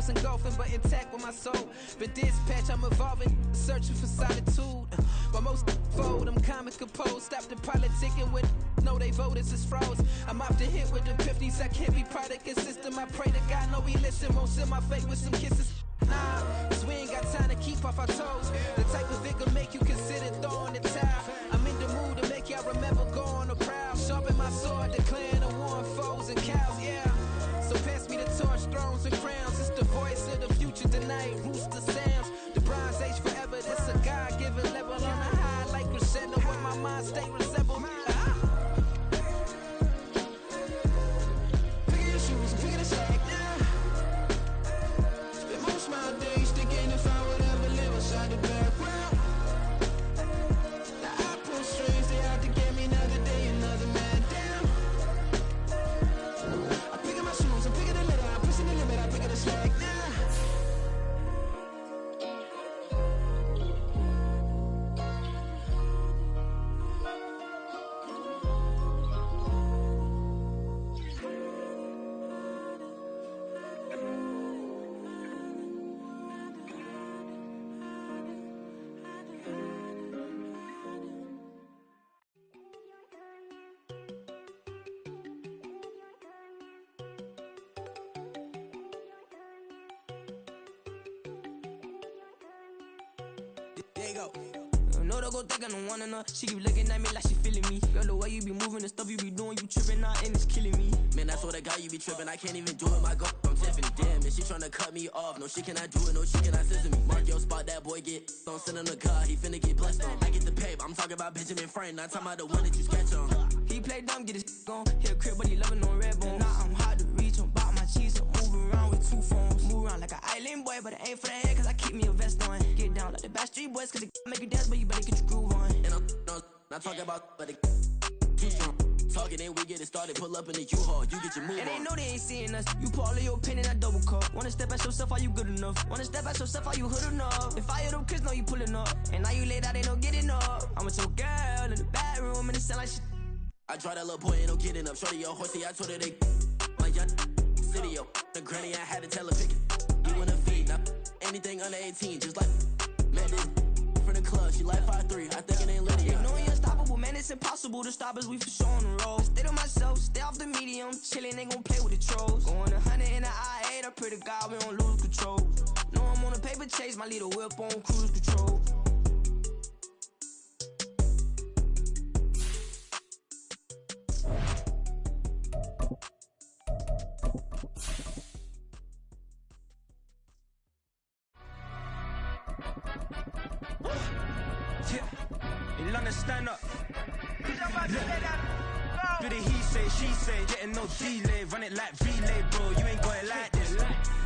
Lost in golfing, but intact with my soul. But dispatch, I'm evolving, searching for solitude. But most fold, I'm comic composed. Stop the politicking with no, they voters is froze. I'm off the hit with the 50s. I can't be product and system. I pray to God, no, he listen. Won't send my face with some kisses. Nah, cause we ain't got time to keep off our toes. The type of vigor make you consider throwing the towel. I'm in the mood to make y'all remember going to proud. Sharpen my sword, declaring the war on foes and cows, yeah. So pass me the torch, thrones and crowns. It's the voice of the future tonight. Rooster sounds. The Bronze Age forever. This a God-given level on a high like crescendo. Where my mind state resemble. Pick your shoes and pick the slack now. Spend most of my days thinking if I would ever live inside the background. Now I pull strings, they out to get me another day, another man down. I pick up my shoes, I'm picking the litter, I'm pushing the limit, I'm picking the slack now. There you go. No, don't go think I don't want enough. She keep looking at me like she feeling me. Girl, the way you be moving, the stuff you be doing, you tripping out and it's killing me. Man, that's what I got, you be tripping. I can't even do it, my girl from Tiffany. Damn, and she tryna cut me off. No, she cannot do it, no, she cannot scissor me. Mark your spot, that boy get don't send him to God, he finna get blessed on. I get the pay, I'm talking about Benjamin Franklin, not talking about the one that you sketch on. He play dumb, get his gone. Hit a crib, but he loving on red bone. Now I'm hard to reach, I'm about my cheese, I'm moving around with two phones. Move around like an island boy, but it ain't for the head, cause I keep me a vest on. Get down like the Backstreet Boys, cause it make you dance, but you better get your groove on. And I'm not talking about, but it too strong. Talking and we get it started, pull up in the U-Haul, you get your move and on. And they know they ain't seeing us, you pull all of your pin in that double cup. Wanna step at yourself, are you good enough? Wanna step at yourself, are you hood enough? If I hear them kids know you pulling up, and now you laid out, they don't get enough. I'm with your girl in the bedroom, and it sound like shit. I draw that little boy, ain't no getting up. Shorty, your horsey, I told her they my young city, yo. The granny, I had to tell her pick it. You wanna feed, now anything under 18, just like man, this from the club, she like 5'3", I think it ain't Lydia. You know you're unstoppable, man, it's impossible to stop us, we for sure on the road. Stay to myself, stay off the medium, chillin', they gon' play with the trolls. Going 100 in the I-8, I pray to God we don't lose control. Know I'm on a paper chase, my little whip on cruise control. In London, stand up. Do the he say, she say, getting no delay. Run it like relay, bro. You ain't got it like this.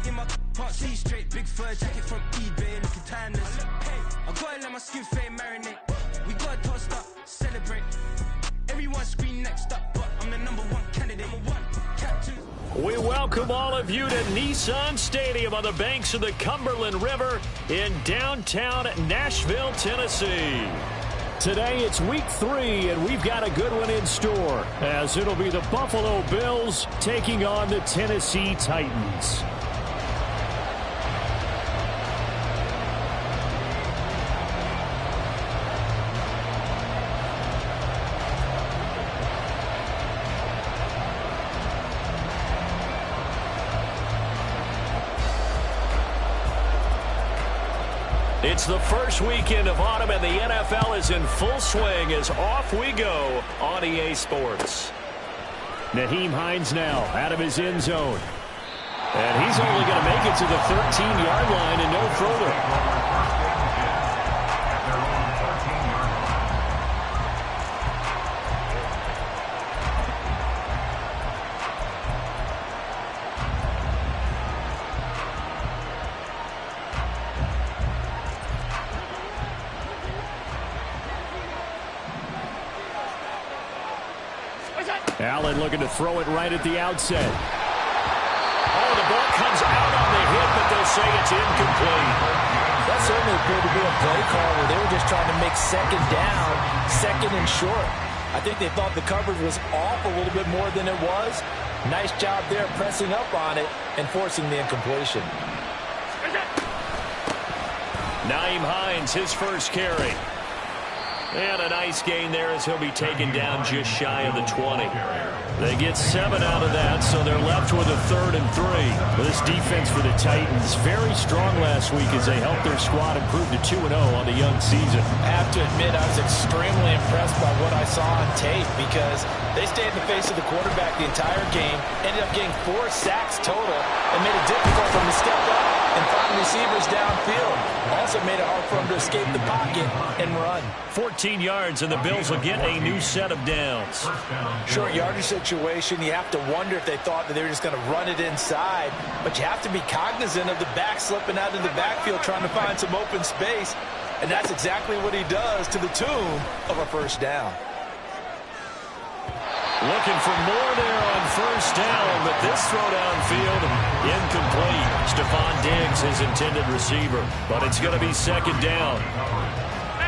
In my can't see straight. Big fur jacket from eBay, looking timeless. Hey, I gotta let my skin fade marinate. We gotta toast up, celebrate. Everyone scream next up, but I'm the #1 candidate. #1 captain. We welcome all of you to Nissan Stadium on the banks of the Cumberland River in downtown Nashville, Tennessee. Today it's week 3, and we've got a good one in store, as it'll be the Buffalo Bills taking on the Tennessee Titans. It's the first weekend of autumn, and the NFL is in full swing as off we go on EA Sports. Nyheim Hines now out of his end zone. And he's only going to make it to the 13-yard line and no further. Allen looking to throw it right at the outset. Oh, the ball comes out on the hit, but they'll say it's incomplete. That certainly appeared to be a play call where they were just trying to make second down, second and short. I think they thought the coverage was off a little bit more than it was. Nice job there pressing up on it and forcing the incompletion. Naeem Hines, his first carry. And a nice gain there as he'll be taken down just shy of the 20. They get 7 out of that, so they're left with a 3rd and 3. Well, this defense for the Titans, very strong last week as they helped their squad improve to 2-0 on the young season. I have to admit, I was extremely impressed by what I saw on tape because they stayed in the face of the quarterback the entire game, ended up getting 4 sacks total, and made it difficult for him to step up and find receivers downfield. Also made it hard for him to escape the pocket and run. 14 yards, and the Bills will get a new set of downs. Short yardage situation, you have to wonder if they thought that they were just going to run it inside, but you have to be cognizant of the back slipping out of the backfield trying to find some open space, and that's exactly what he does to the tune of a first down. Looking for more there on first down, but this throw downfield, incomplete. Stephon Diggs, his intended receiver, but it's going to be 2nd down.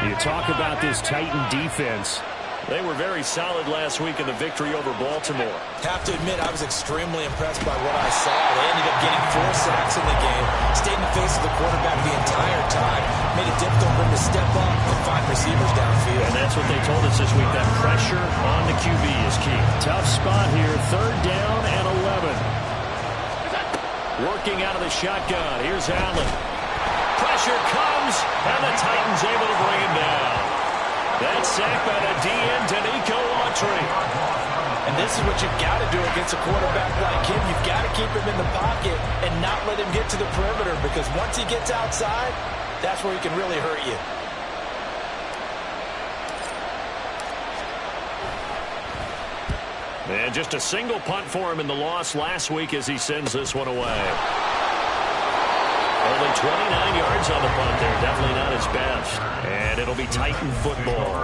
You talk about this Titan defense. They were very solid last week in the victory over Baltimore. Have to admit, I was extremely impressed by what I saw. They ended up getting 4 sacks in the game, stayed in the face of the quarterback the entire time, made it difficult for him to step up and find receivers downfield. And that's what they told us this week, that pressure on the QB is key. Tough spot here, 3rd down and 11. Working out of the shotgun, here's Allen. Pressure comes, and the Titans able to bring him down. That sack by the DN, Danico Autry. And this is what you've got to do against a quarterback like him. You've got to keep him in the pocket and not let him get to the perimeter, because once he gets outside, that's where he can really hurt you. And just a single punt for him in the loss last week as he sends this one away. Only 29 yards on the punt there. Definitely not his best. And it'll be Titan football.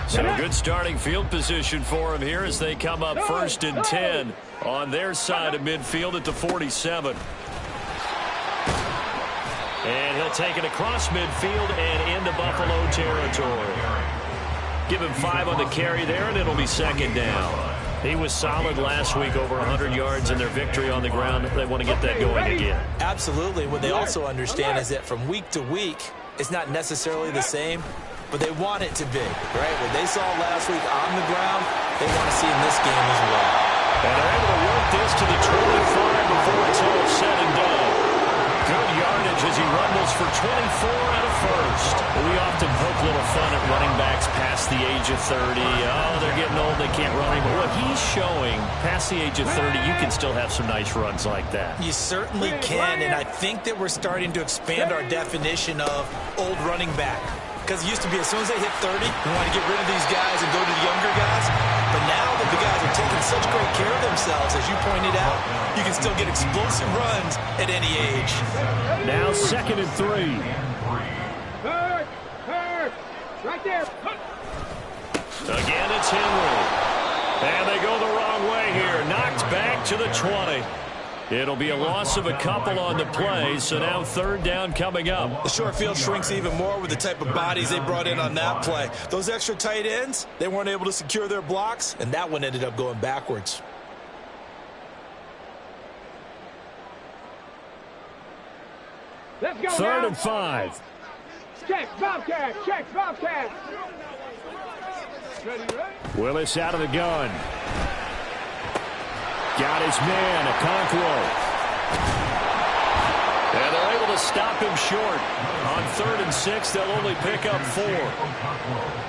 So good starting field position for him here as they come up 1st and 10 on their side of midfield at the 47. And he'll take it across midfield and into Buffalo territory. Give him 5 on the carry there, and it'll be 2nd down. He was solid last week, over 100 yards in their victory on the ground. They want to get that going again. Absolutely. What they also understand is that from week to week, it's not necessarily the same, but they want it to be, right? What they saw last week on the ground, they want to see in this game as well. And they're able to work this to the 25 before it's all said and done. Good yardage as he rumbles for 24 and a first. We often poke a little fun at running backs past the age of 30. Oh, they're getting old, they can't run anymore. What he's showing, past the age of 30, you can still have some nice runs like that. You certainly can, and I think that we're starting to expand our definition of old running back. Because it used to be as soon as they hit 30, we want to get rid of these guys and go to the younger guys. But now that the guys are taking such great care of themselves, as you pointed out, you can still get explosive runs at any age. Now 2nd and 3. Right there. Again, it's Henry. And they go the wrong way here. Knocked back to the 20. It'll be a loss of a couple on the play, so now 3rd down coming up. The short field shrinks even more with the type of bodies they brought in on that play. Those extra tight ends, they weren't able to secure their blocks, and that one ended up going backwards. Let's go 3rd now. and 5. Check, Bobcat. Check, Bobcat. Ready, right? Willis out of the gun. Got his man, Okonkwo. And they're able to stop him short. On 3rd and 6, they'll only pick up 4.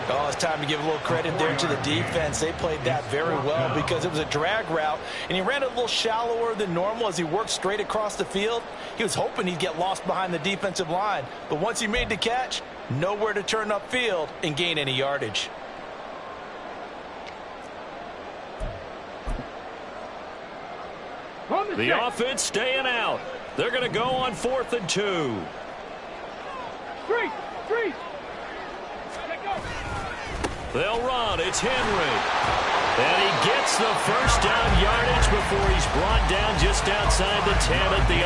Oh, it's time to give a little credit there to the defense. They played that very well because it was a drag route, and he ran it a little shallower than normal as he worked straight across the field. He was hoping he'd get lost behind the defensive line, but once he made the catch, nowhere to turn upfield and gain any yardage. The offense staying out. They're going to go on 4th and 2. Street. They'll run. It's Henry. And he gets the first down yardage before he's brought down just outside the 10 at the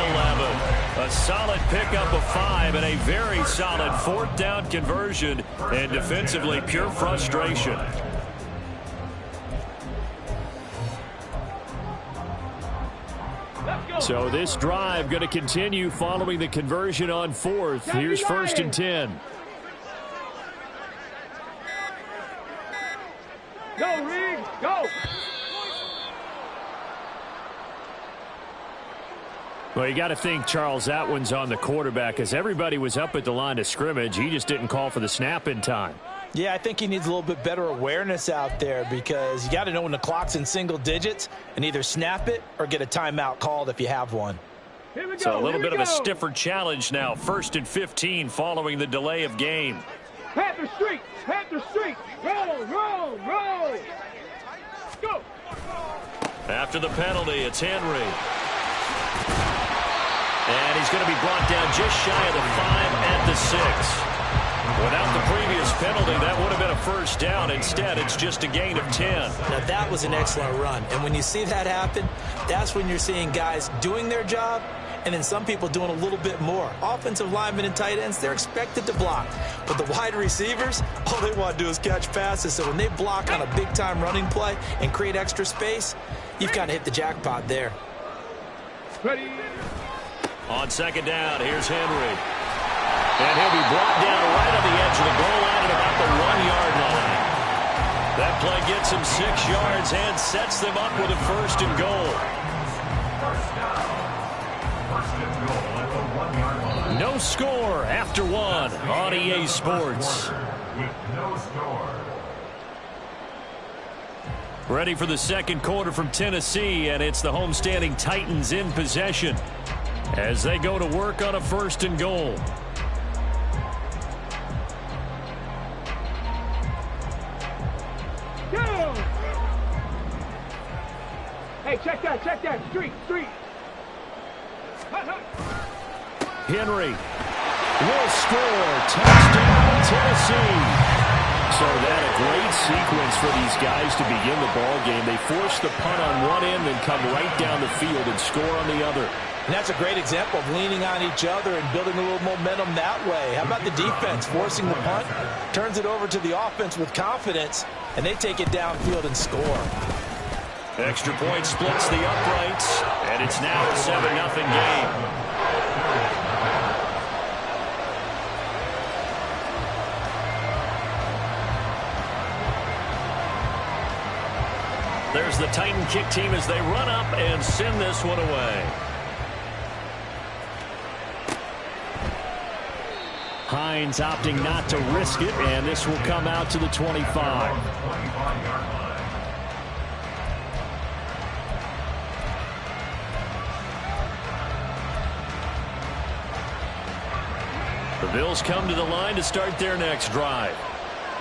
11. A solid pickup of 5 and a very solid 4th down conversion. And defensively, pure frustration. So this drive going to continue following the conversion on 4th. Here's 1st and 10. Go, Riggs, go. Well, you got to think, Charles, that one's on the quarterback as everybody was up at the line of scrimmage. He just didn't call for the snap in time. Yeah, I think he needs a little bit better awareness out there because you got to know when the clock's in single digits and either snap it or get a timeout called if you have one. Here we go. So a little bit of go. a stiffer challenge now. 1st and 15 following the delay of game. Panther Street, Panther Street. Roll, roll, roll. Go. After the penalty, it's Henry. And he's going to be brought down just shy of the 5 at the 6. Without the previous penalty, that would have been a first down. Instead, it's just a gain of 10. Now, that was an excellent run. And when you see that happen, that's when you're seeing guys doing their job and then some people doing a little bit more. Offensive linemen and tight ends, they're expected to block. But the wide receivers, all they want to do is catch passes. So when they block on a big-time running play and create extra space, you've kind of hit the jackpot there. Ready. On 2nd down, here's Henry. And he'll be brought down right on the edge of the goal line at about the 1-yard line. That play gets him 6 yards and sets them up with a 1st and goal. No score after 1 on EA Sports. Ready for the second quarter from Tennessee, and it's the homestanding Titans in possession as they go to work on a 1st and goal. Go. Hey, check that, street. Henry will score. Touchdown, Tennessee. So that a great sequence for these guys to begin the ball game. They force the punt on one end and come right down the field and score on the other. And that's a great example of leaning on each other and building a little momentum that way. How about the defense forcing the punt, turns it over to the offense with confidence, and they take it downfield and score. Extra point splits the uprights, and it's now a 7-0 game. There's the Titan kick team as they run up and send this one away. Hines opting not to risk it, and this will come out to the 25. The Bills come to the line to start their next drive.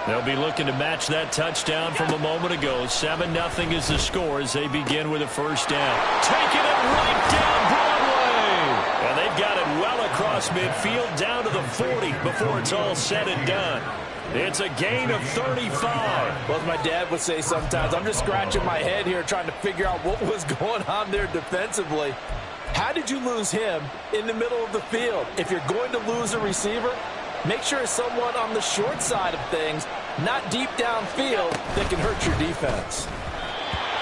They'll be looking to match that touchdown from a moment ago. 7-0 is the score as they begin with a 1st down. Taking it right down Broadway. And they've got it well across midfield down to the 40 before it's all said and done. It's a gain of 35. Well, as my dad would say sometimes, I'm just scratching my head here trying to figure out what was going on there defensively. How did you lose him in the middle of the field? If you're going to lose a receiver, make sure it's someone on the short side of things, not deep downfield, that can hurt your defense.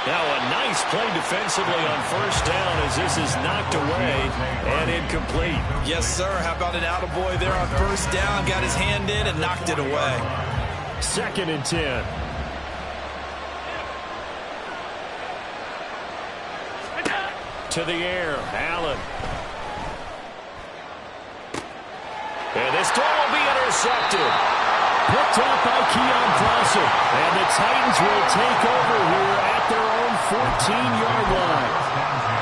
Now a nice play defensively on 1st down as this is knocked away and incomplete. Yes, sir. How about an attaboy there on 1st down? Got his hand in and knocked it away. 2nd and 10. To the air, Allen. And this throw will be intercepted. Picked up by Keon Crossen. And the Titans will take over here at their own 14-yard line.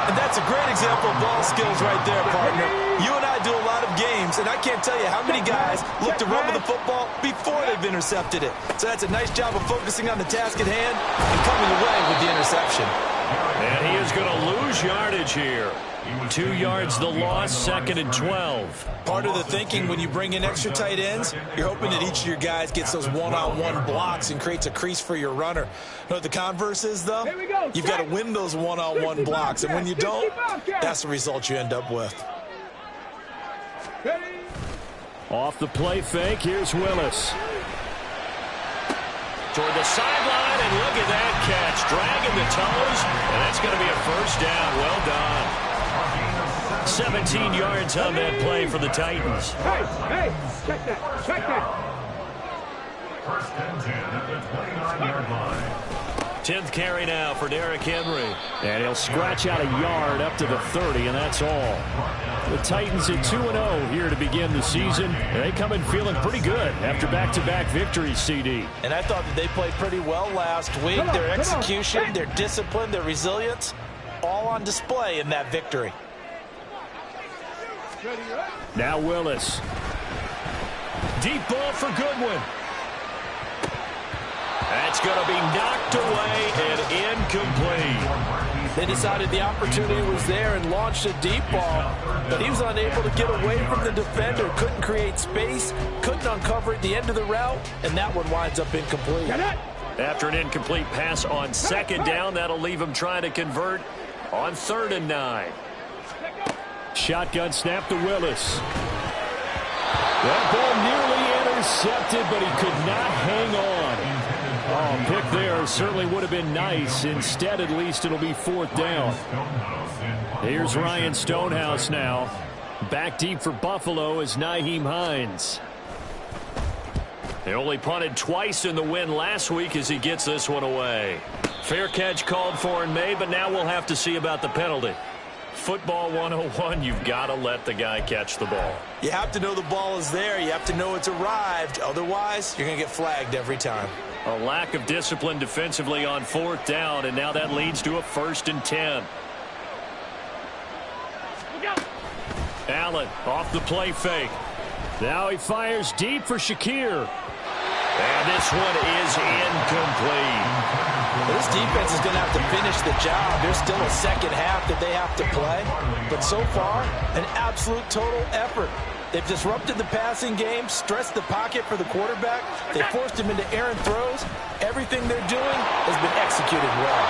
And that's a great example of ball skills right there, partner. You and I do a lot of games, and I can't tell you how many guys look to run with the football before they've intercepted it. So that's a nice job of focusing on the task at hand and coming away with the interception. And he is going to lose yardage here. 2 yards the loss, 2nd and 12. Part of the thinking when you bring in extra tight ends, you're hoping that each of your guys gets those one-on-one blocks and creates a crease for your runner. You know what the converse is, though? You've got to win those one-on-one blocks, and when you don't, that's the result you end up with. Off the play fake, here's Willis. Toward the sideline, and look at that catch. Dragging the toes, and that's going to be a 1st down. Well done. 17 yards on that play for the Titans. Hey, check that, check that. First and 10 at the 29-yard line. 10th carry now for Derrick Henry. And he'll scratch out a yard up to the 30, and that's all. The Titans at 2-0 here to begin the season. They come in feeling pretty good after back-to-back victories, CD. And I thought that they played pretty well last week. Their execution, their discipline, their resilience, all on display in that victory. Now Willis. Deep ball for Goodwin. That's going to be knocked away and incomplete. They decided the opportunity was there and launched a deep ball, but he was unable to get away from the defender, couldn't create space, couldn't uncover at the end of the route, and that one winds up incomplete. After an incomplete pass on second down, that'll leave him trying to convert on 3rd and 9. Shotgun snap to Willis. That ball nearly intercepted, but he could not hang on. Oh, pick there certainly would have been nice. Instead, at least it'll be 4th down. Here's Ryan Stonehouse now. Back deep for Buffalo is Nyheim Hines. They only punted twice in the win last week as he gets this one away. Fair catch called for and made, but now we'll have to see about the penalty. Football 101, you've got to let the guy catch the ball. You have to know the ball is there. You have to know it's arrived. Otherwise, you're going to get flagged every time. A lack of discipline defensively on 4th down, and now that leads to a 1st and 10. Allen off the play fake. Now he fires deep for Shakir. And this one is incomplete. This defense is going to have to finish the job. There's still a second half that they have to play. But so far, an absolute total effort. They've disrupted the passing game, stressed the pocket for the quarterback. They forced him into errant throws. Everything they're doing has been executed well.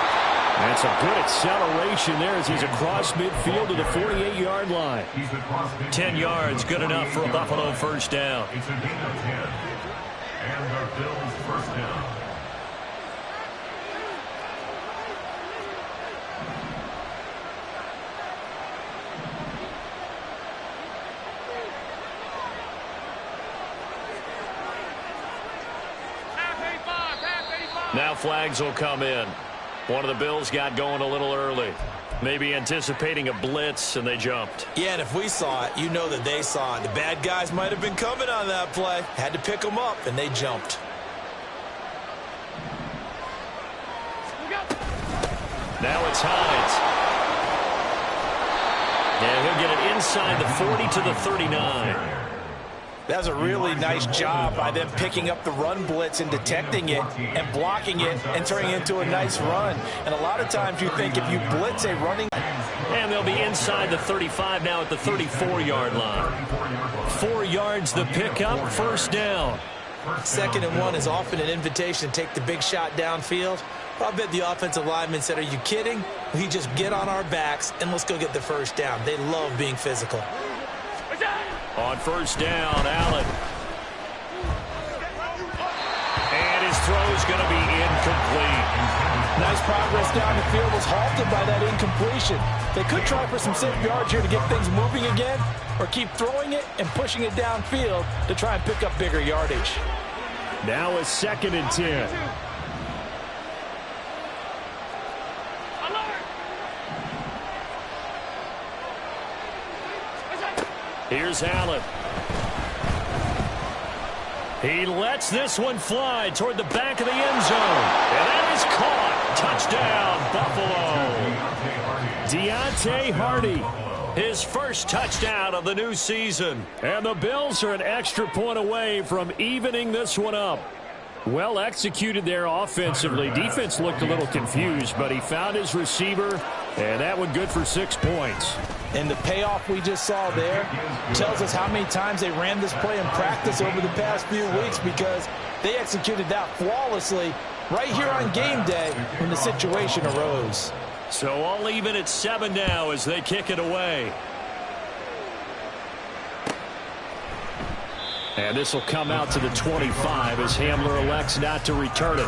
That's a good acceleration there as he's across midfield to the 48-yard line. 10 yards, good enough for a Buffalo 1st down. It's a gain of 10. And the Bills 1st down. Now flags will come in. One of the Bills got going a little early. Maybe anticipating a blitz, and they jumped. Yeah, and if we saw it, you know that they saw it. The bad guys might have been coming on that play. Had to pick them up, and they jumped. Now it's Hines. And he'll get it inside the 40 to the 39. That was a really nice job by them picking up the run blitz and detecting it and blocking it and turning it into a nice run. And a lot of times you think if you blitz a running... And they'll be inside the 35 now at the 34-yard line. 4 yards the pickup, 1st down. 2nd and 1 is often an invitation to take the big shot downfield. I bet the offensive lineman said, are you kidding? We just get on our backs and let's go get the 1st down. They love being physical. On 1st down, Allen. And his throw is going to be incomplete. Nice progress down the field was halted by that incompletion. They could try for some safe yards here to get things moving again, or keep throwing it and pushing it downfield to try and pick up bigger yardage. Now a 2nd and 10. Here's Allen. He lets this one fly toward the back of the end zone. And that is caught. Touchdown, Buffalo. Deontay Hardy, his first touchdown of the new season. And the Bills are an extra point away from evening this one up. Well executed there offensively. Defense looked a little confused, but he found his receiver, and that one good for 6 points. And the payoff we just saw there tells us how many times they ran this play in practice over the past few weeks, because they executed that flawlessly right here on game day when the situation arose. So all even at 7 now as they kick it away. And this will come out to the 25 as Hamler elects not to return it.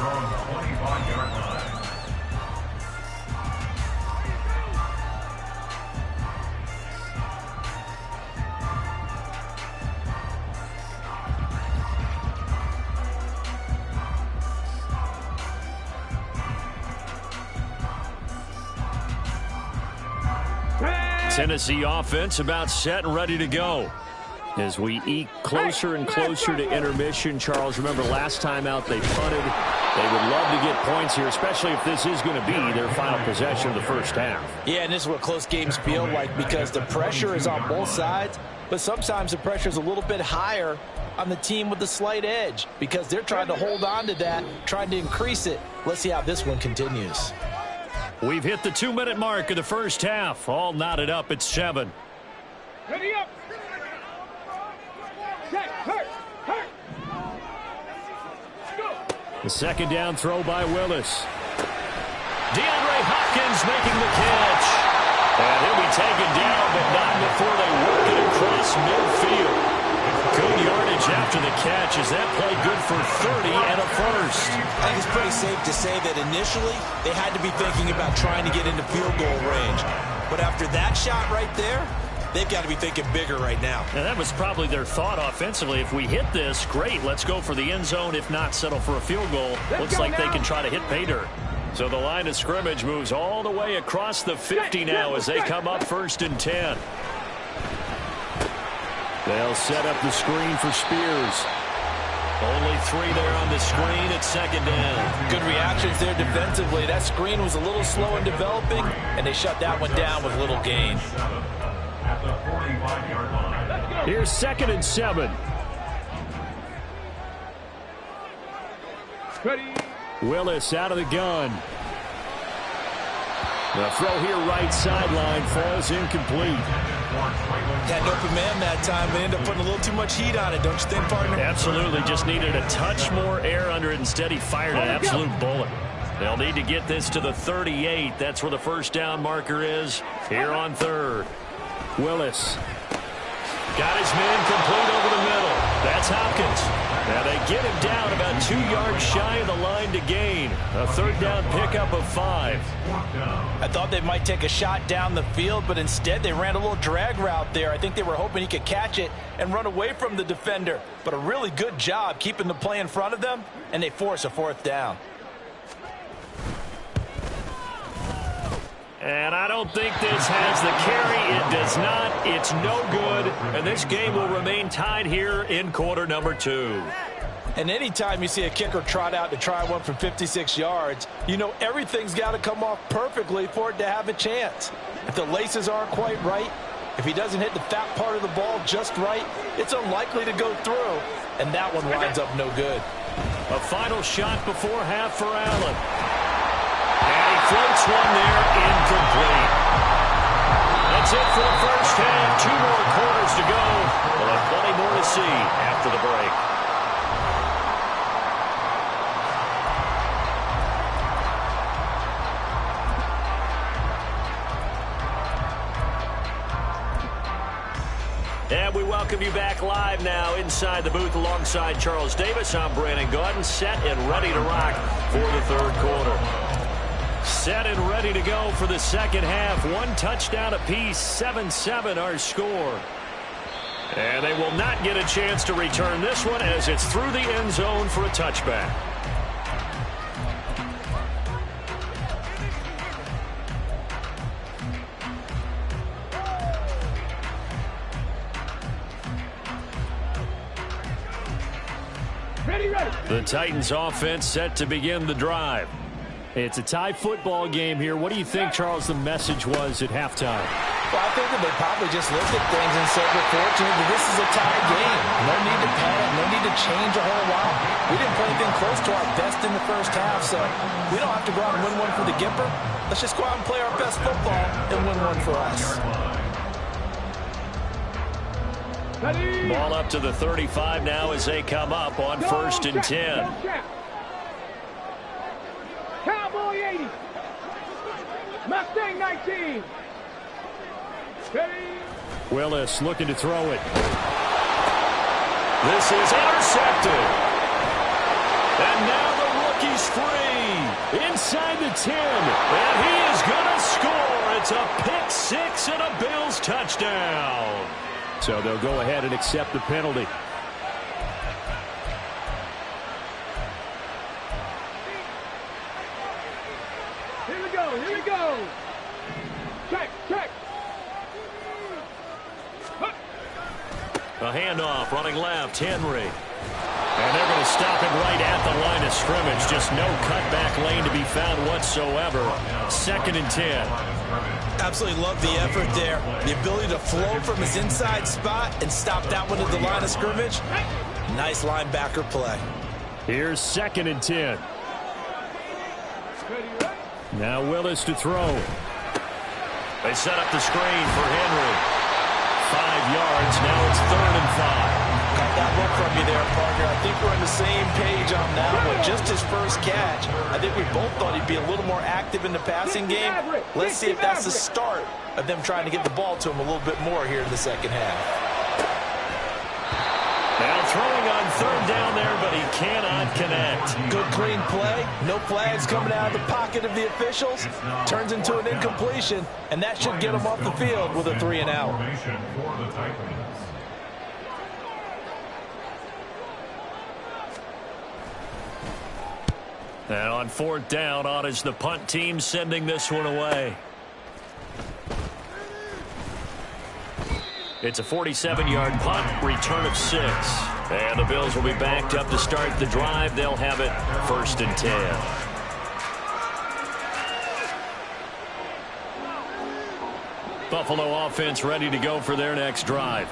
Tennessee offense about set and ready to go. As we eke closer and closer to intermission, Charles, remember last time out they punted. They would love to get points here, especially if this is going to be their final possession of the first half. Yeah, and this is what close games feel like because the pressure is on both sides, but sometimes the pressure is a little bit higher on the team with the slight edge because they're trying to hold on to that, trying to increase it. Let's see how this one continues. We've hit the 2-minute mark of the first half. All knotted up at 7. Ready up. Check. Hurt. Go. The second down throw by Willis. DeAndre Hopkins making the catch. And he'll be taken down, but not before they work it across midfield. Good yardage after the catch. Is that play good for 30 and a first? I think it's pretty safe to say that initially they had to be thinking about trying to get into field goal range. But after that shot right there, they've got to be thinking bigger right now. And that was probably their thought offensively. If we hit this, great. Let's go for the end zone. If not, settle for a field goal. Looks like they can try to hit pay dirt. So the line of scrimmage moves all the way across the 50 now as they come up 1st and 10. They'll set up the screen for Spears. Only 3 there on the screen at 2nd down. Good reactions there defensively. That screen was a little slow in developing, and they shut that one down with little gain. At the 45-yard line. Here's 2nd and 7. Ready. Willis out of the gun. The throw here right sideline falls incomplete. Had an open man that time. They ended up putting a little too much heat on it, don't you think, partner? Absolutely. Just needed a touch more air under it. Instead, he fired an absolute bullet. They'll need to get this to the 38. That's where the first down marker is here on 3rd. Willis got his man complete over the middle. That's Hopkins. Now they get him down about 2 yards shy of the line to gain. A 3rd down pickup of 5. I thought they might take a shot down the field, but instead they ran a little drag route there. I think they were hoping he could catch it and run away from the defender. But a really good job keeping the play in front of them, and they force a 4th down. And I don't think this has the carry. It does not. It's no good. And this game will remain tied here in quarter number 2. And anytime you see a kicker trot out to try one from 56 yards, you know everything's got to come off perfectly for it to have a chance. If the laces aren't quite right, if he doesn't hit the fat part of the ball just right, it's unlikely to go through. And that one winds up no good. A final shot before half for Allen. And he floats one there, incomplete. That's it for the first half. 2 more quarters to go. We'll have plenty more to see after the break. And we welcome you back live now inside the booth alongside Charles Davis. I'm Brandon Gaudin, set and ready to rock for the 3rd quarter. Set and ready to go for the second half. 1 touchdown apiece, 7-7 our score. And they will not get a chance to return this one as it's through the end zone for a touchback. Ready. The Titans offense set to begin the drive. It's a tie football game here. What do you think, Charles, the message was at halftime? Well, I think that they probably just looked at things and said, we're fortunate that this is a tie game. No need to panic, no need to change a whole lot. We didn't play anything close to our best in the first half, so we don't have to go out and win one for the Gipper. Let's just go out and play our best football and win one for us. Ready. Ball up to the 35 now as they come up on 1st and 10. Cowboy 80. Mustang 19. Ready. Willis looking to throw it. This is intercepted. And now the rookie's free. Inside the 10. And he is going to score. It's a pick 6 and a Bills touchdown. So they'll go ahead and accept the penalty. Here we go. Check. A handoff, running left, Henry. And they're going to stop him right at the line of scrimmage. Just no cutback lane to be found whatsoever. 2nd and 10. Absolutely love the effort there. The ability to flow from his inside spot and stop that one at the line of scrimmage. Nice linebacker play. Here's 2nd and 10. Now Willis to throw. They set up the screen for Henry. 5 yards. Now it's 3rd and 5. Got that look from you there, partner. I think we're on the same page on that one. Just his first catch. I think we both thought he'd be a little more active in the passing game. Let's see if that's the start of them trying to get the ball to him a little bit more here in the second half. Now throwing on 3rd down there, but he cannot connect. Good clean play. No flags coming out of the pocket of the officials. Turns into an incompletion, and that should get him off the field with a 3-and-out. And on 4th down, on is the punt team sending this one away. It's a 47-yard punt, return of 6. And the Bills will be backed up to start the drive. They'll have it 1st and 10. Buffalo offense ready to go for their next drive.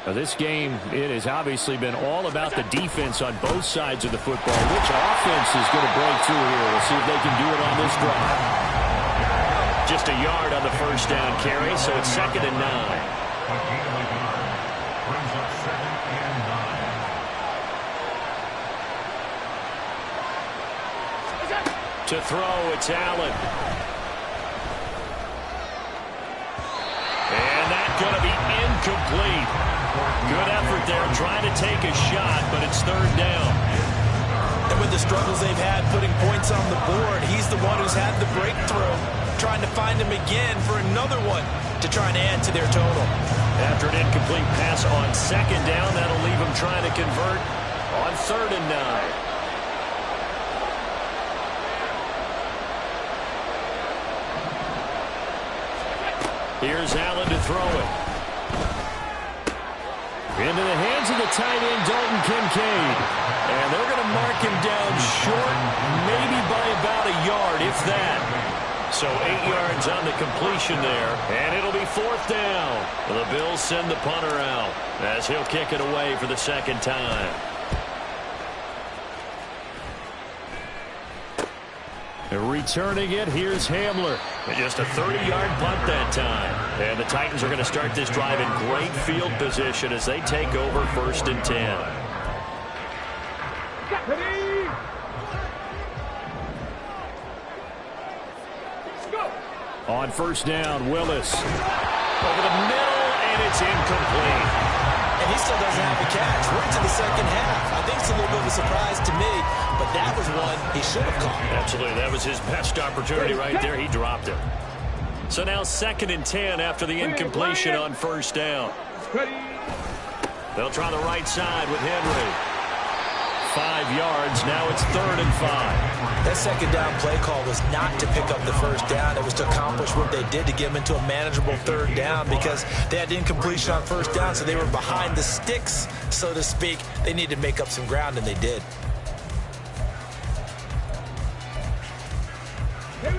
Now this game, it has obviously been all about the defense on both sides of the football. Which offense is going to break through here? We'll see if they can do it on this drive. Just a yard on the 1st down carry, so it's 2nd and 9. To throw, it's Allen. And that's going to be incomplete. Good effort there, trying to take a shot, but it's 3rd down. And with the struggles they've had putting points on the board, he's the one who's had the breakthrough, trying to find him again for another one to try and add to their total. After an incomplete pass on 2nd down, that'll leave him trying to convert on 3rd and 9. Here's Allen to throw it. Into the hands of the tight end, Dalton Kincaid. And they're going to mark him down short, maybe by about a yard, if that. So 8 yards on the completion there, and it'll be 4th down. The Bills send the punter out as he'll kick it away for the 2nd time. Returning it, here's Hamler. Just a 30-yard punt that time. And the Titans are going to start this drive in great field position as they take over 1st and 10. On 1st down, Willis. Over the middle, and it's incomplete. And he still doesn't have a catch. We're into the second half. I think it's a little bit of a surprise to me, but that was one he should have caught. Absolutely. That was his best opportunity right there. He dropped it. So now 2nd and 10 after the incompletion on 1st down. They'll try the right side with Henry. 5 yards. Now it's 3rd and 5. That 2nd down play call was not to pick up the 1st down. It was to accomplish what they did to get them into a manageable 3rd down because they had incompletion on 1st down, so they were behind the sticks, so to speak. They needed to make up some ground, and they did.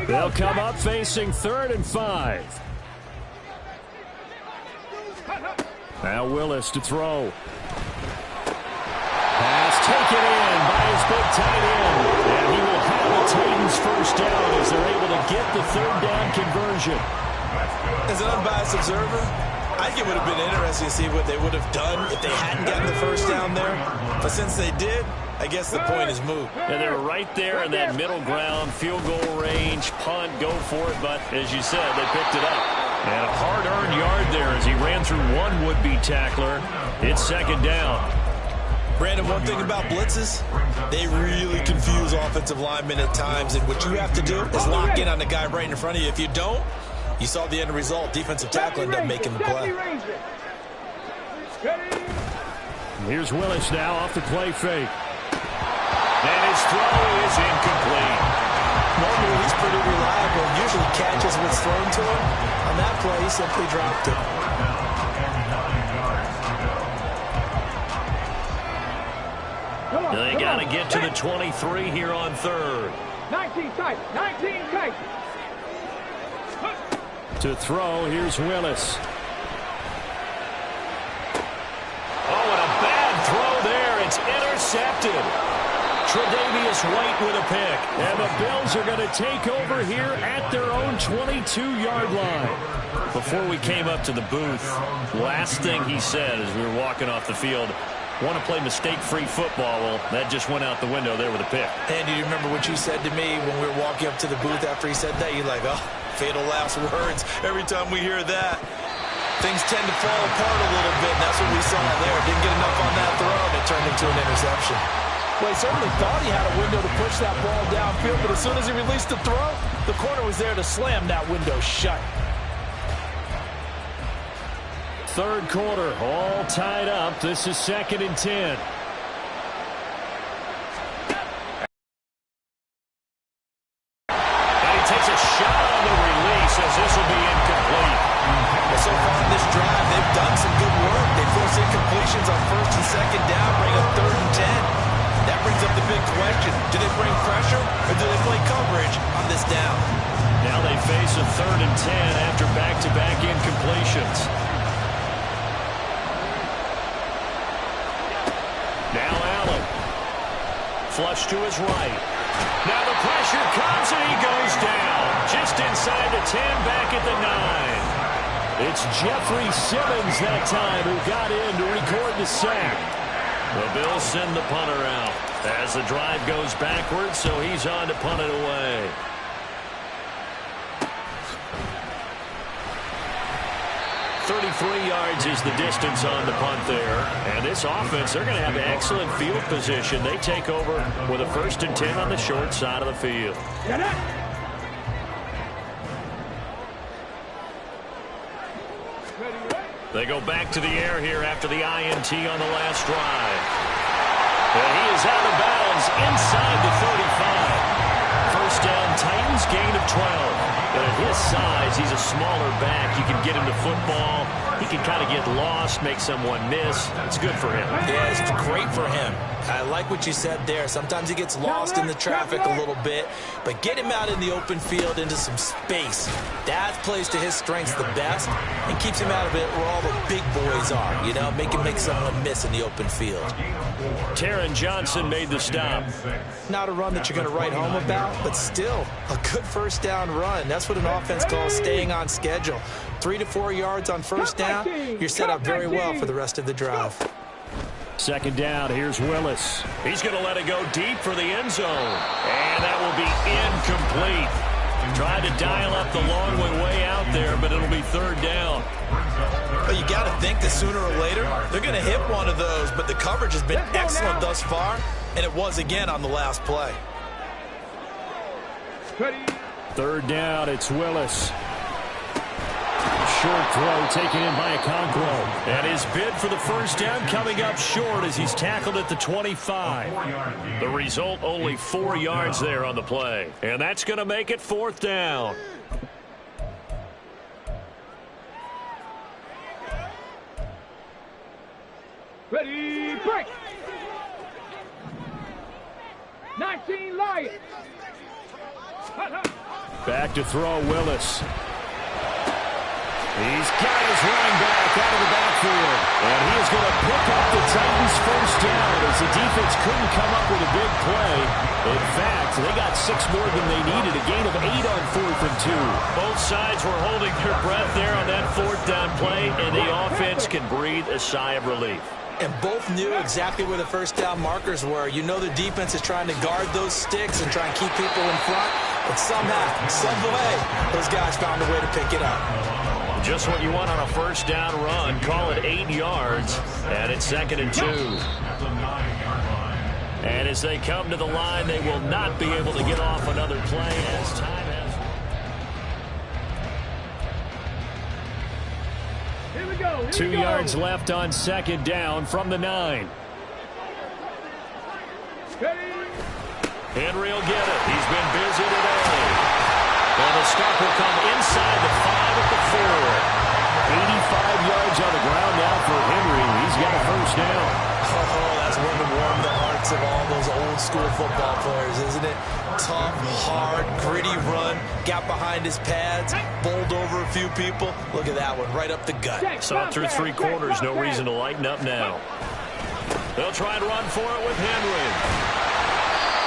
They'll come up facing 3rd and 5. Now Willis to throw. Pass taken in by his big tight end. And he will have the Titans 1st down as they're able to get the 3rd down conversion. As an unbiased observer, I think it would have been interesting to see what they would have done if they hadn't gotten the 1st down there. But since they did, I guess the point is moot. And they were right there in that middle ground, field goal range, punt, go for it. But as you said, they picked it up. And a hard-earned yard there as he ran through one would-be tackler. It's 2nd down. Brandon, one thing about blitzes, they really confuse offensive linemen at times. And what you have to do is lock in on the guy right in front of you. If you don't, you saw the end result. Defensive tackle ended up making the play. Here's Willis now off the play fake. And his throw is incomplete. Normally, he's pretty reliable. Usually catches what's thrown to him. On that play, he simply dropped it. They got to get to the 23 here on third. 19 tight. 19 tight. To throw, here's Willis. Oh, and a bad throw there. It's intercepted. Tre'Davious White with a pick. And the Bills are going to take over here at their own 22-yard line. Before we came up to the booth, last thing he said as we were walking off the field, want to play mistake-free football. Well, that just went out the window there with a pick. And do you remember what you said to me when we were walking up to the booth after he said that? You're like, oh, fatal last words. Every time we hear that, things tend to fall apart a little bit, and that's what we saw there. Didn't get enough on that throw, and it turned into an interception. Well, he certainly thought he had a window to push that ball downfield, but as soon as he released the throw, the corner was there to slam that window shut. Third quarter, all tied up. This is 2nd and 10. And he takes a shot on the release as this will be incomplete. Well, so far in this drive, they've done some good work. They force incompletions on 1st and 2nd down, bring up 3rd and 10. That brings up the big question. Do they bring pressure or do they play coverage on this down? Now they face a 3rd and 10 after back-to-back incompletions. Now Allen. Flush to his right. Now the pressure comes and he goes down. Just inside the 10, back at the 9. It's Jeffrey Simmons that time who got in to record the sack. The Bills send the punter out as the drive goes backwards, so he's on to punt it away. .33 yards is the distance on the punt there. And this offense, they're going to have excellent field position. They take over with a 1st and 10 on the short side of the field. They go back to the air here after the INT on the last drive. And he is out of bounds inside the 35. First down, Titans, gain of 12. But at his size, he's a smaller back. You can get him to football. He can kind of get lost, make someone miss. It's good for him. Yeah, it's great for him. I like what you said there. Sometimes he gets lost in the traffic a little bit, but get him out in the open field into some space. That plays to his strengths the best and keeps him out of it where all the big boys are, you know, make him make someone miss in the open field. Taron Johnson made the stop. Not a run that you're going to write home about, but still a good first down run. That's what an offense calls staying on schedule. 3 to 4 yards on first down, you're set up very well for the rest of the drive. 2nd down, here's Willis. He's going to let it go deep for the end zone. And that will be incomplete. Tried to dial up the long way out there, but it'll be 3rd down. But you got to think that sooner or later, they're going to hit one of those, but the coverage has been excellent thus far, and it was again on the last play. 3rd down, it's Willis. Short throw taken in by Okonkwo. And his bid for the first down coming up short as he's tackled at the 25. The result, only 4 yards there on the play. And that's going to make it 4th down. Ready, break. 19 Lions. Back to throw, Willis. He's got his running back out of the backfield. And he is going to pick up the Titans' first down as the defense couldn't come up with a big play. In fact, they got 6 more than they needed, a gain of 8 on 4th and 2. Both sides were holding their breath there on that 4th down play, and the offense can breathe a sigh of relief. And both knew exactly where the first down markers were. You know the defense is trying to guard those sticks and try and keep people in front. But somehow, some way, those guys found a way to pick it up. Just what you want on a first down run. Call it 8 yards, and it's 2nd and 2. And as they come to the line, they will not be able to get off another play as time has. Here we go. 2 yards left on 2nd down from the 9. Henry will get it. He's been busy today. And the stop will come inside the 5 at the 4. 85 yards on the ground now for Henry. He's got a first down. Oh, that's one to warm the hearts essence of all those old school football players, isn't it? Tough, hard, gritty run, got behind his pads, bowled over a few people. Look at that one, right up the gut. So through 3 quarters, no reason to lighten up now. They'll try and run for it with Henry.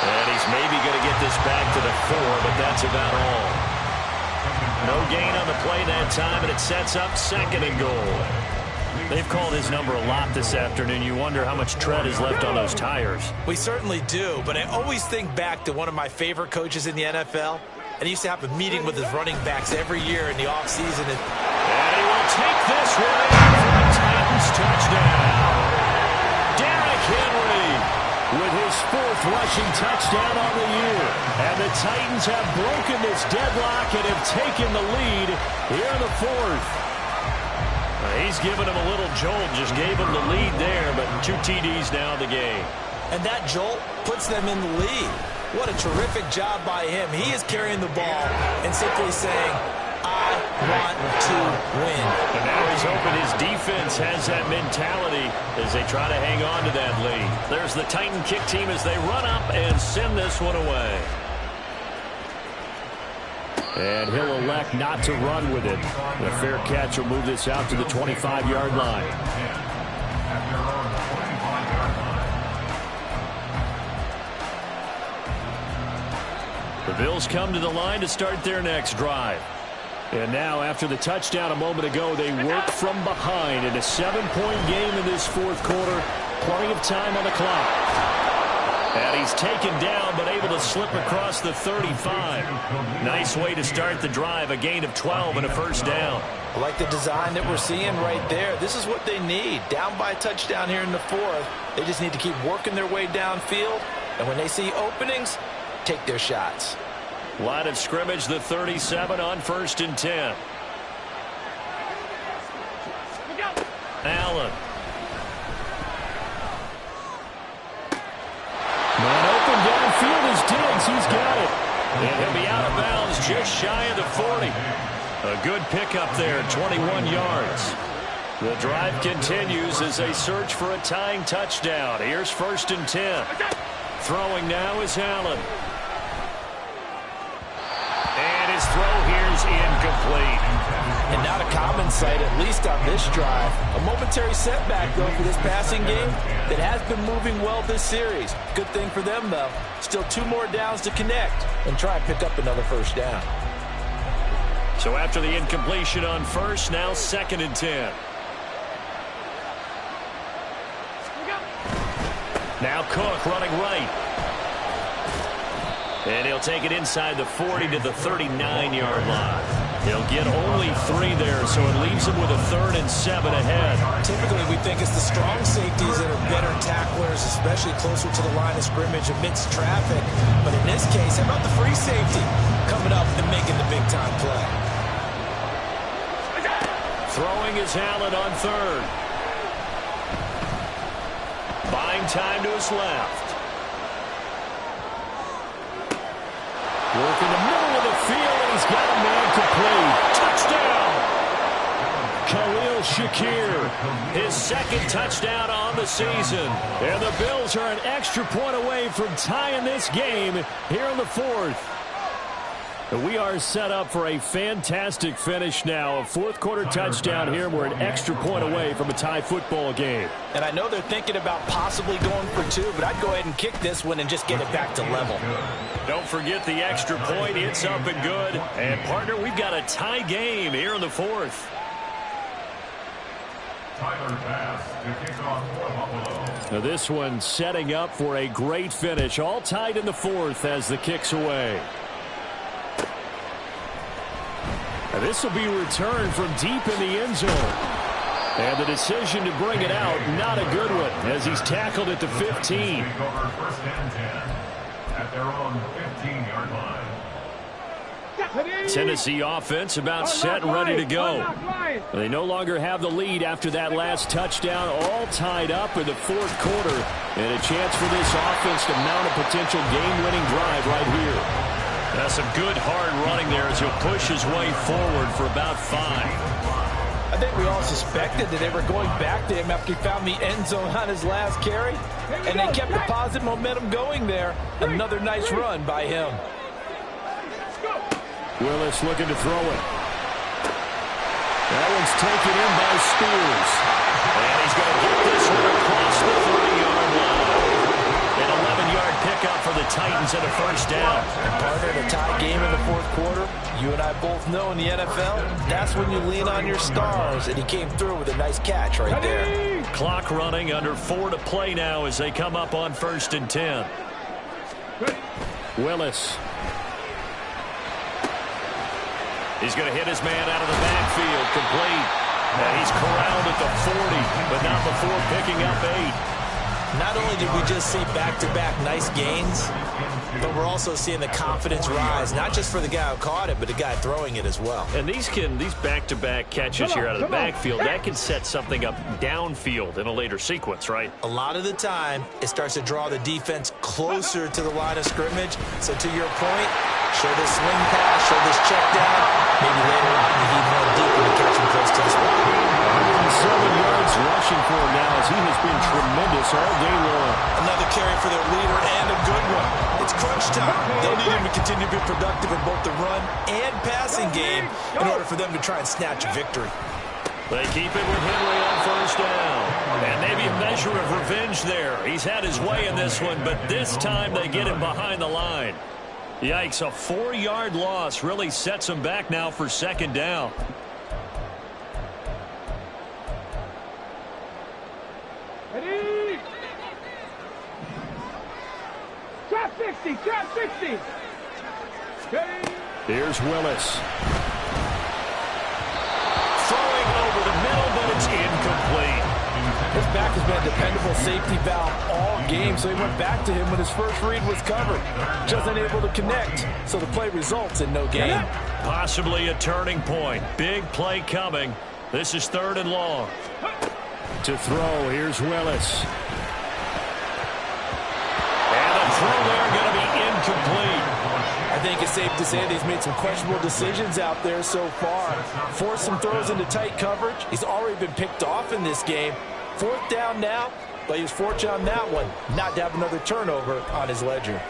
And he's maybe going to get this back to the 4, but that's about all. No gain on the play that time, and it sets up 2nd and goal. They've called his number a lot this afternoon. You wonder how much tread is left on those tires. We certainly do, but I always think back to one of my favorite coaches in the NFL, and he used to have a meeting with his running backs every year in the offseason. And he will take this one for a Titans touchdown. Derrick Henry with his 4th rushing touchdown on the year. And the Titans have broken this deadlock and have taken the lead here in the 4th. He's given him a little jolt, just gave him the lead there, but 2 TDs now in the game. And that jolt puts them in the lead. What a terrific job by him. He is carrying the ball and simply saying, I want to win. And now he's hoping his defense has that mentality as they try to hang on to that lead. There's the Titan kick team as they run up and send this one away. And he'll elect not to run with it. A fair catch will move this out to the 25-yard line. The Bills come to the line to start their next drive. And now, after the touchdown a moment ago, they work from behind in a 7-point game in this 4th quarter. Plenty of time on the clock. And he's taken down, but able to slip across the 35. Nice way to start the drive, a gain of 12 and a 1st down. I like the design that we're seeing right there. This is what they need. Down by a touchdown here in the 4th. They just need to keep working their way downfield. And when they see openings, take their shots. Line of scrimmage, the 37 on 1st and 10. Allen. Man open downfield is Diggs. He's got it. And he'll be out of bounds just shy of the 40. A good pickup there, 21 yards. The drive continues as they search for a tying touchdown. Here's 1st and 10. Throwing now is Allen. And his throw here's incomplete. And not a common sight, at least on this drive. A momentary setback, though, for this passing game that has been moving well this series. Good thing for them, though. Still 2 more downs to connect and try and pick up another 1st down. So after the incompletion on 1st, now 2nd and 10. Now Cook running right. And he'll take it inside the 40 to the 39-yard line. He'll get only 3 there, so it leaves him with a 3rd and 7 ahead. Typically, we think it's the strong safeties that are better tacklers, especially closer to the line of scrimmage amidst traffic. But in this case, how about the free safety coming up and making the big-time play? Throwing is Allen on 3rd. Buying time to his left. Work in the middle of the field, and he's got a man complete. Touchdown! Khalil Shakir, his 2nd touchdown on the season. And the Bills are an extra point away from tying this game here in the 4th. We are set up for a fantastic finish now. A 4th quarter touchdown here. We're an extra point away from a tie football game. And I know they're thinking about possibly going for 2, but I'd go ahead and kick this one and just get it back to level. Don't forget the extra point. It's up and good. And, partner, we've got a tie game here in the 4th. Tyler pass to kick off for Buffalo. Now this one setting up for a great finish. All tied in the 4th as the kick's away. And this will be returned from deep in the end zone. And the decision to bring it out, not a good one, as he's tackled at the 15. At their own 15-yard line. Tennessee offense about set and ready to go. They no longer have the lead after that last touchdown, all tied up in the 4th quarter. And a chance for this offense to mount a potential game-winning drive right here. That's some good hard running there as he'll push his way forward for about 5. I think we all suspected that they were going back to him after he found the end zone on his last carry, and they kept the positive momentum going there. Another nice run by him. Willis looking to throw it. That one's taken in by Spears. And he's going to get this one across the 30-yard line. An 11-yard pickup for the Titans and a first down. And partner, in a tie game in the fourth quarter, you and I both know in the NFL, that's when you lean on your stars, and he came through with a nice catch right there. Clock running, under 4 to play now as they come up on 1st and 10. Willis. He's going to hit his man out of the backfield, complete. And he's corralled at the 40, but not before picking up 8. Not only did we just see back-to-back nice gains, but we're also seeing the confidence rise, not just for the guy who caught it, but the guy throwing it as well. And these back-to-back catches here out of the backfield, that can set something up downfield in a later sequence, right? A lot of the time, it starts to draw the defense closer to the line of scrimmage. So to your point, show this swing pass, show this check down. Maybe later on you heave more deep and catch him close to the spot. 107 yards rushing for him now as he has been tremendous all day long. Another carry for their leader and a good one. It's crunch time. They'll need him to continue to be productive in both the run and passing game in order for them to try and snatch a victory. They keep it with Henry on first down. And maybe a measure of revenge there. He's had his way in this one, but this time they get him behind the line. Yikes, a 4-yard loss really sets him back now for 2nd down. Ready? Trap 60, trap 60. Ready? Here's Willis. Throwing over the middle, but it's incomplete. His back has been a dependable safety valve all game, so he went back to him when his first read was covered. Just unable to connect, so the play results in no gain. Possibly a turning point. Big play coming. This is 3rd and long. To throw, here's Willis. And the throw there going to be incomplete. I think it's safe to say that he's made some questionable decisions out there so far. Forced some throws into tight coverage. He's already been picked off in this game. 4th down now, but he was fortunate on that one not to have another turnover on his ledger.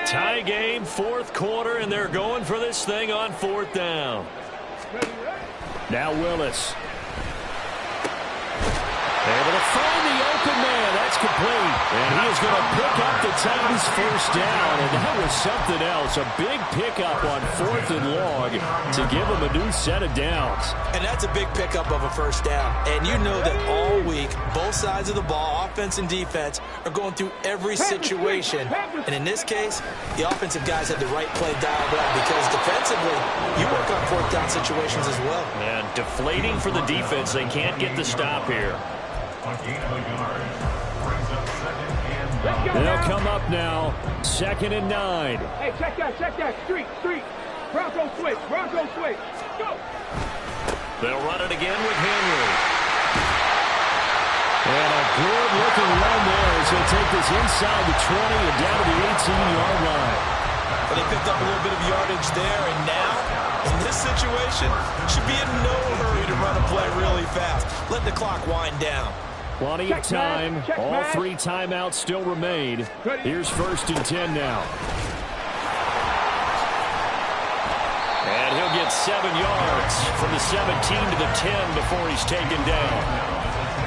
Tie game, 4th quarter, and they're going for this thing on 4th down. Now Willis. Able to find the open man. That's complete. And he is going to pick up the Titans' first down. And that was something else. A big pickup on 4th and long to give him a new set of downs. And that's a big pickup of a first down. And you know that all week, both sides of the ball, offense and defense, are going through every situation. And in this case, the offensive guys had the right play dialed up because defensively, you work on 4th down situations as well. And deflating for the defense. They can't get the stop here. They'll come up now, 2nd and 9. Hey, check that. Street. Bronco switch. Go. They'll run it again with Henry. And a good-looking run there as he'll take this inside the 20 and down to the 18-yard line. But they picked up a little bit of yardage there, and now, in this situation, should be in no hurry to run a play really fast. Let the clock wind down. Plenty of time. All 3 timeouts still remain. Here's 1st and 10 now. And he'll get 7 yards from the 17 to the 10 before he's taken down.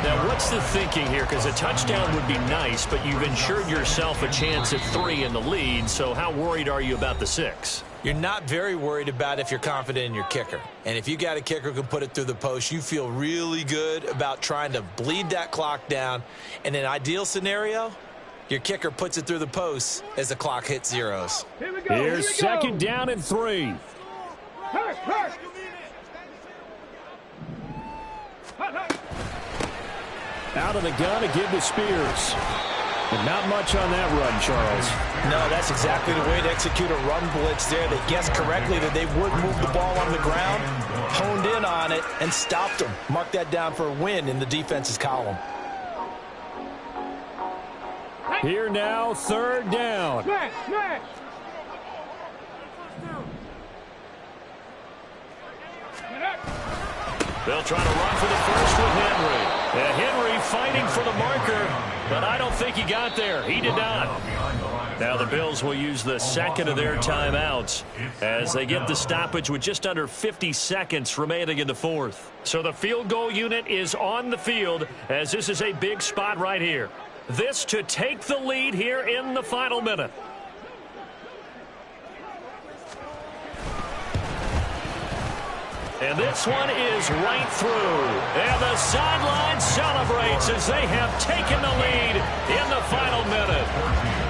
Now, what's the thinking here? Because a touchdown would be nice, but you've ensured yourself a chance at 3 in the lead, so how worried are you about the 6? You're not very worried about if you're confident in your kicker. And if you got a kicker who can put it through the post, you feel really good about trying to bleed that clock down. In an ideal scenario, your kicker puts it through the post as the clock hits zeros. Here's 2nd down and 3. Hurt. Out of the gun to give to Spears. And not much on that run, Charles. No, that's exactly the way to execute a run blitz there. They guessed correctly that they would move the ball on the ground, honed in on it, and stopped them. Mark that down for a win in the defense's column. Here now, 3rd down. Smash. They'll try to run for the first with Henry. Henry fighting for the marker, but I don't think he got there. He did not. Now the Bills will use the second of their timeouts as they get the stoppage with just under 50 seconds remaining in the fourth. So the field goal unit is on the field as this is a big spot right here. This to take the lead here in the final minute. And this one is right through. And the sideline celebrates as they have taken the lead in the final minute.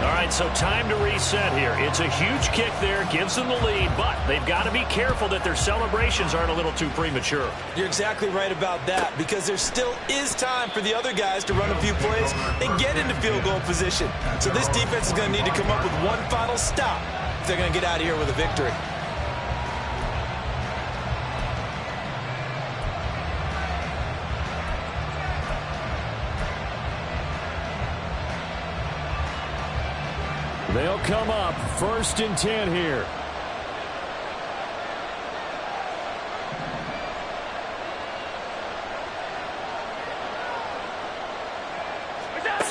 All right, so time to reset here. It's a huge kick there, gives them the lead, but they've got to be careful that their celebrations aren't a little too premature. You're exactly right about that, because there still is time for the other guys to run a few plays and get into field goal position. So this defense is going to need to come up with one final stop if they're going to get out of here with a victory. They'll come up 1st and 10 here.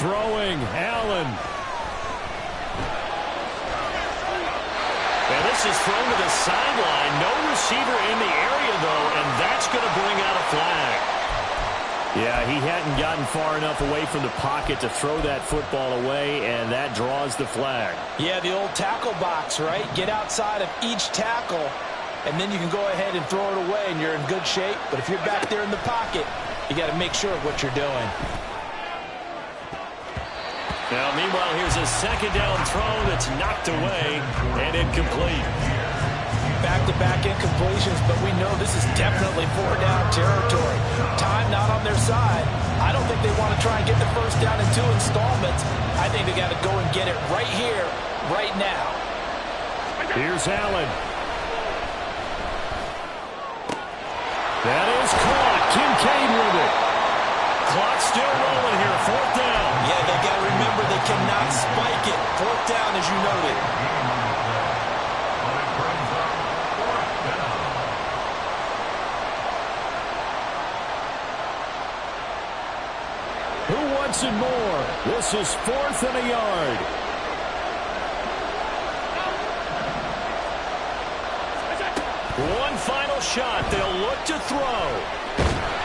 Throwing, Allen. And this is thrown to the sideline. No receiver in the area, though, and that's going to bring out a flag. Yeah, he hadn't gotten far enough away from the pocket to throw that football away, and that draws the flag. Yeah, the old tackle box, right? Get outside of each tackle, and then you can go ahead and throw it away, and you're in good shape. But if you're back there in the pocket, you got to make sure of what you're doing. Now, meanwhile, here's a second down throw that's knocked away and incomplete. Back-to-back incompletions, but we know this is definitely 4-down territory. Time not on their side. I don't think they want to try and get the first down in 2 installments. I think they got to go and get it right here, right now. Here's Allen. That is caught. Kincaid with it. Clock still rolling here. 4th down. Yeah, they got to remember they cannot spike it. 4th down, as you noted. Who wants it more? This is 4th and a yard. One final shot. They'll look to throw.